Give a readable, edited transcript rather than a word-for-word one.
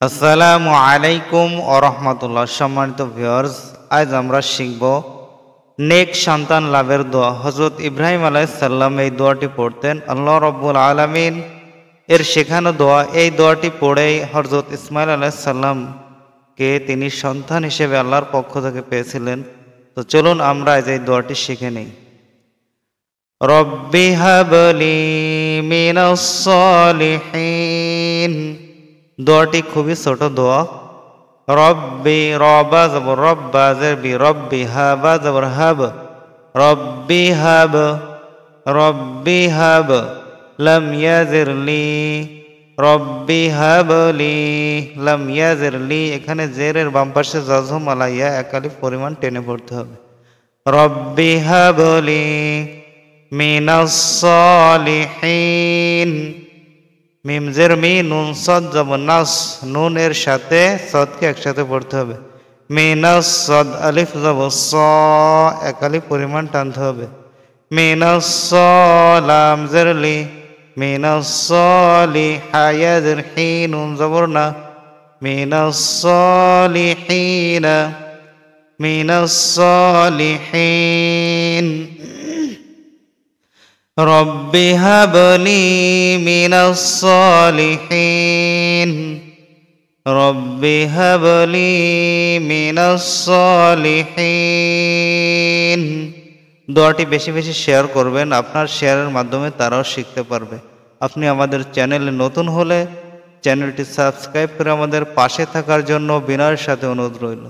আসসালামু আলাইকুম ওয়া রাহমাতুল্লাহ। সম্মানিত ভিউয়ার্স, আজ আমরা শিখব নেক সন্তান লাভের দোয়া। হযরত ইব্রাহিম আলাইহিস সালাম এই দোয়াটি পড়তেন। আল্লাহ রাব্বুল আলামিন এর শেখানো দোয়া। এই দোয়াটি পড়েই হযরত ইসমাঈল আলাইহিস সালামকে তিনি সন্তান হিসেবে আল্লাহর পক্ষ থেকে পেয়েছিলেন। তো চলুন আমরা আজ এই দোয়াটি শিখে নেই। রব্বি হাবলি মিনাস সালিহিন। দোয়াটি খুবই ছোট দোয়া। রব্বি রবা জবর রব্বা জেরবি রব্বি হাবা জবর হাব রব্বি হাব রব্বি হাব লাম ইয়াজিরলি রব্বি হাবলি লাম ইয়াজিরলি। এখানে জেরের বাম পাশে জজম আলাইয়া এক আলিফ পরিমাণ টেনে পড়তে হবে। রব্বি হাবলি মিনাস সালিহিন। মিম জের মি নুন সদ যেমন নাস, নুন এর সাথে সদকে একসাথে পড়তে হবে। মিনাস সদ আলিফ যাব স, এক আলিফ পরিমাণ টানতে হবে। মিনাস লাম জের লি মিনাস সালিহা জের হি নুন জবর না মিনাস সালিহিনা মিনাস সালিহিন। রব্বি হাবলি মিনাস সালিহিন রব্বি হাবলি মিনাস সালিহিন। দোয়াটি বেশি বেশি শেয়ার করবেন, আপনার শেয়ারের মাধ্যমে তারাও শিখতে পারবে। আপনি আমাদের চ্যানেলে নতুন হলে চ্যানেলটি সাবস্ক্রাইব করে আমাদের পাশে থাকার জন্য বিনয়ের সাথে অনুরোধ রইল।